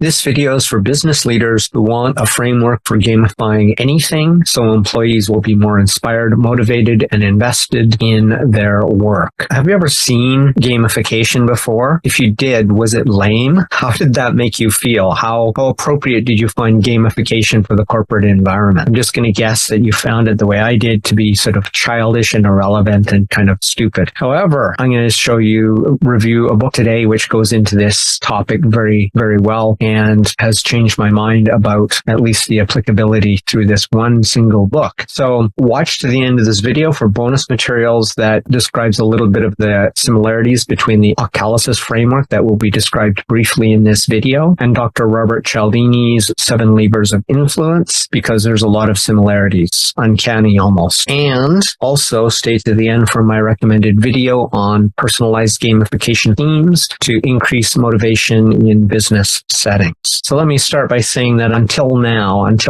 This video is for business leaders who want a framework for gamifying anything so employees will be more inspired, motivated, and invested in their work. Have you ever seen gamification before? If you did, was it lame? How did that make you feel? How appropriate did you find gamification for the corporate environment? I'm just going to guess that you found it the way I did, to be sort of childish and irrelevant and kind of stupid. However, I'm going to review a book today which goes into this topic very, very well, and has changed my mind about at least the applicability through this one single book. So watch to the end of this video for bonus materials that describes a little bit of the similarities between the Octalysis framework that will be described briefly in this video and Dr. Robert Cialdini's 7 Levers of Influence, because there's a lot of similarities, uncanny almost. And also stay to the end for my recommended video on personalized gamification themes to increase motivation in business settings. So let me start by saying that until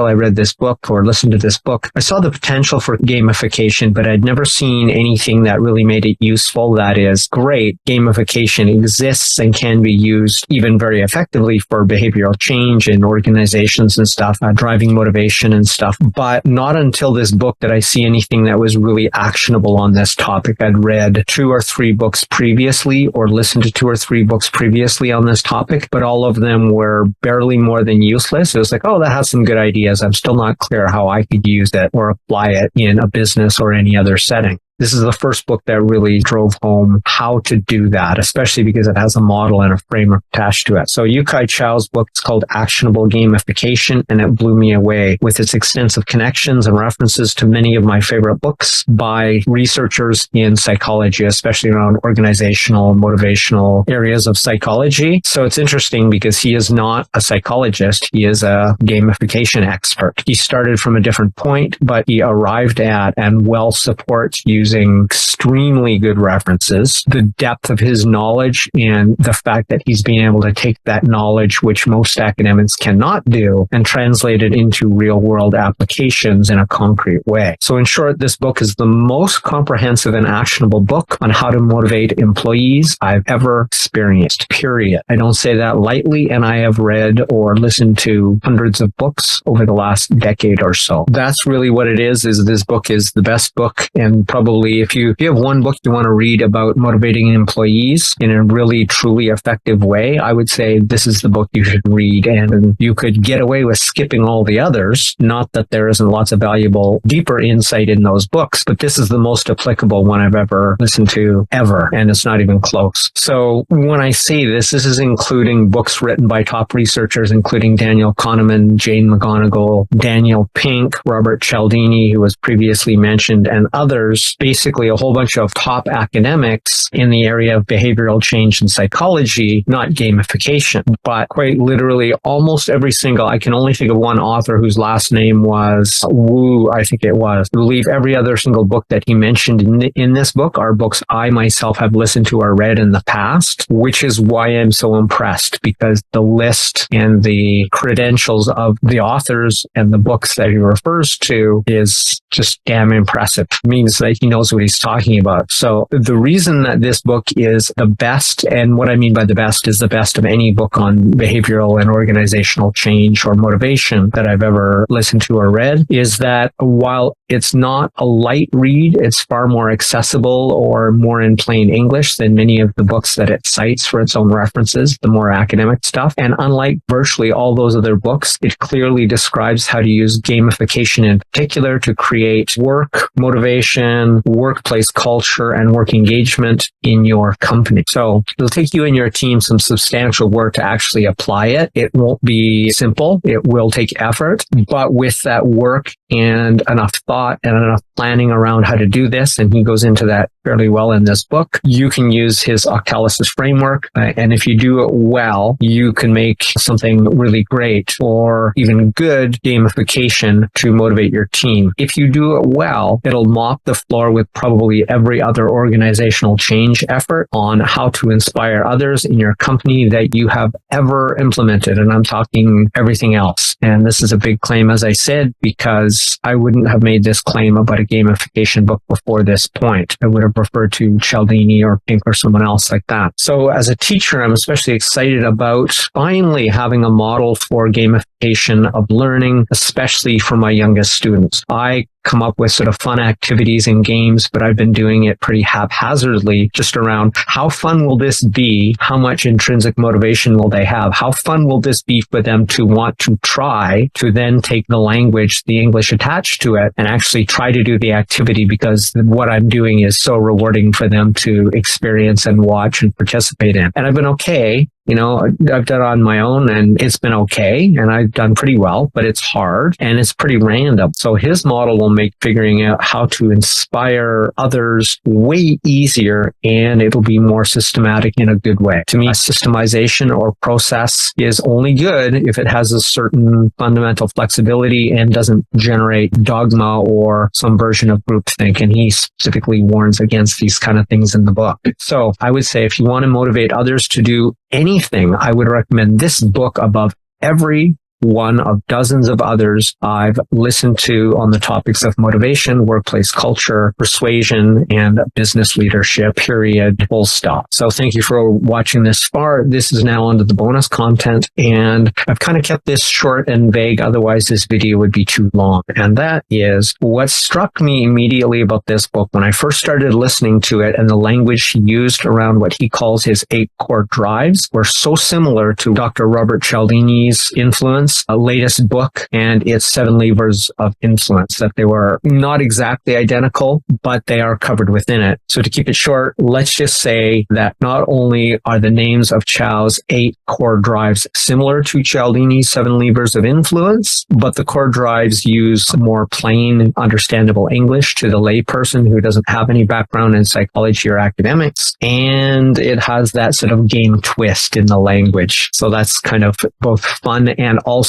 I read this book or listened to this book, I saw the potential for gamification, but I'd never seen anything that really made it useful. That is, great, gamification exists and can be used even very effectively for behavioral change in organizations and stuff, driving motivation and stuff. But not until this book did I see anything that was really actionable on this topic. I'd read 2 or 3 books previously or listened to 2 or 3 books previously on this topic, but all of them were barely more than useless. It was like, oh, that has some good ideas. I'm still not clear how I could use it or apply it in a business or any other setting. This is the first book that really drove home how to do that, especially because it has a model and a framework attached to it. So Yukai Chou's book is called Actionable Gamification, and it blew me away with its extensive connections and references to many of my favorite books by researchers in psychology, especially around organizational, motivational areas of psychology. So it's interesting because he is not a psychologist. He is a gamification expert. He started from a different point, but he arrived at and well supports using extremely good references, the depth of his knowledge, and the fact that he's being able to take that knowledge, which most academics cannot do, and translate it into real-world applications in a concrete way. So in short, this book is the most comprehensive and actionable book on how to motivate employees I've ever experienced, period. I don't say that lightly, and I have read or listened to hundreds of books over the last decade or so. That's really what it is this book is the best book, and probably if you have one book you want to read about motivating employees in a really, truly effective way, I would say this is the book you should read. And you could get away with skipping all the others. Not that there isn't lots of valuable, deeper insight in those books, but this is the most applicable one I've ever listened to ever. And it's not even close. So when I say this is including books written by top researchers, including Daniel Kahneman, Jane McGonigal, Daniel Pink, Robert Cialdini, who was previously mentioned, and others. Basically a whole bunch of top academics in the area of behavioral change and psychology, not gamification, but quite literally almost every single, I can only think of one author whose last name was Wu, I think it was. I believe every other single book that he mentioned in this book are books I myself have listened to or read in the past, which is why I'm so impressed, because the list and the credentials of the authors and the books that he refers to is just damn impressive. It means that he knows what he's talking about. So the reason that this book is the best, and what I mean by the best is the best of any book on behavioral and organizational change or motivation that I've ever listened to or read, is that while it's not a light read, it's far more accessible or more in plain English than many of the books that it cites for its own references, the more academic stuff. And unlike virtually all those other books, it clearly describes how to use gamification in particular to create work, motivation, workplace culture, and work engagement in your company. So it'll take you and your team some substantial work to actually apply it. It won't be simple. It will take effort, but with that work and enough thought and enough planning around how to do this, and he goes into that fairly well in this book, you can use his Octalysis framework. And if you do it well, you can make something really great or even good gamification to motivate your team. If you do it well, it'll mop the floor with probably every other organizational change effort on how to inspire others in your company that you have ever implemented. And I'm talking everything else. And this is a big claim, as I said, because I wouldn't have made this claim about a gamification book before this point. I would have have referred to Cialdini or Pink or someone else like that. So as a teacher, I'm especially excited about finally having a model for gamification of learning, especially for my youngest students. I come up with sort of fun activities and games, but I've been doing it pretty haphazardly, just around how fun will this be? How much intrinsic motivation will they have? How fun will this be for them to want to try to then take the language, the English attached to it, and actually try to do the activity, because what I'm doing is so rewarding for them to experience and watch and participate in. And I've been okay. I've done it on my own and it's been okay. And I've done pretty well, but it's hard and it's pretty random. So his model will make figuring out how to inspire others way easier, and it'll be more systematic in a good way. To me, a systemization or process is only good if it has a certain fundamental flexibility and doesn't generate dogma or some version of groupthink. And he specifically warns against these kind of things in the book. So I would say if you want to motivate others to do anything, I would recommend this book above every one of dozens of others I've listened to on the topics of motivation, workplace culture, persuasion, and business leadership, period, full stop. So thank you for watching this far. This is now onto the bonus content, and I've kind of kept this short and vague, otherwise this video would be too long. And that is what struck me immediately about this book when I first started listening to it, and the language he used around what he calls his 8 core drives were so similar to Dr. Robert Cialdini's influence, latest book, and its 7 levers of influence, that they were not exactly identical, but they are covered within it. So to keep it short, let's just say that not only are the names of Chou's 8 core drives similar to Cialdini's 7 levers of influence, but the core drives use more plain, understandable English to the layperson who doesn't have any background in psychology or academics, and it has that sort of game twist in the language. So that's kind of both fun and also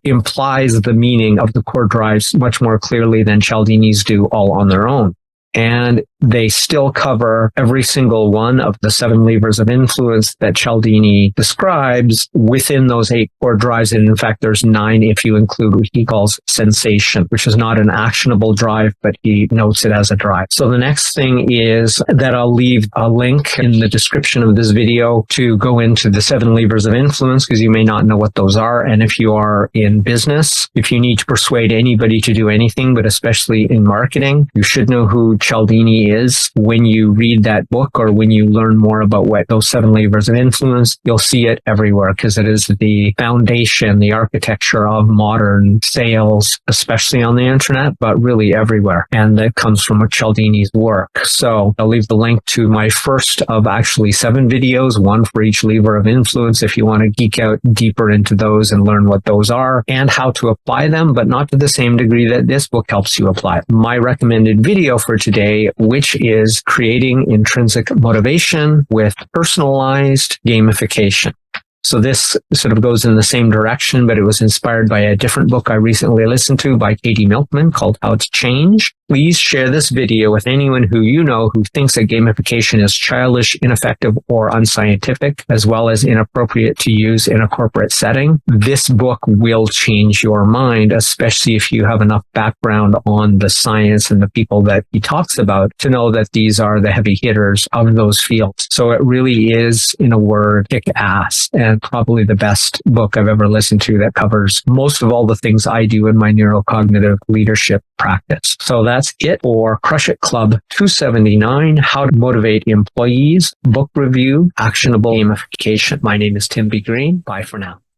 implies the meaning of the core drives much more clearly than Cialdini's do all on their own. And they still cover every single one of the 7 levers of influence that Cialdini describes within those 8 core drives. And in fact, there's 9 if you include what he calls sensation, which is not an actionable drive, but he notes it as a drive. So the next thing is that I'll leave a link in the description of this video to go into the 7 levers of influence, because you may not know what those are. And if you are in business, if you need to persuade anybody to do anything, but especially in marketing, you should know who Cialdini is. When you read that book, or when you learn more about what those 7 levers of influence, you'll see it everywhere, because it is the foundation, the architecture of modern sales, especially on the internet, but really everywhere. And that comes from Cialdini's work. So I'll leave the link to my first of actually 7 videos, one for each lever of influence, if you want to geek out deeper into those and learn what those are and how to apply them, but not to the same degree that this book helps you apply. My recommended video for today, which is creating intrinsic motivation with personalized gamification. So this sort of goes in the same direction, but it was inspired by a different book I recently listened to by Katie Milkman called How to Change. Please share this video with anyone who you know who thinks that gamification is childish, ineffective, or unscientific, as well as inappropriate to use in a corporate setting. This book will change your mind, especially if you have enough background on the science and the people that he talks about to know that these are the heavy hitters of those fields. So it really is, in a word, kick-ass, and probably the best book I've ever listened to that covers most of all the things I do in my neurocognitive leadership practice. So that's it for Crush It Club 279, How to Motivate Employees, book review, actionable gamification. My name is Tim B. Green. Bye for now.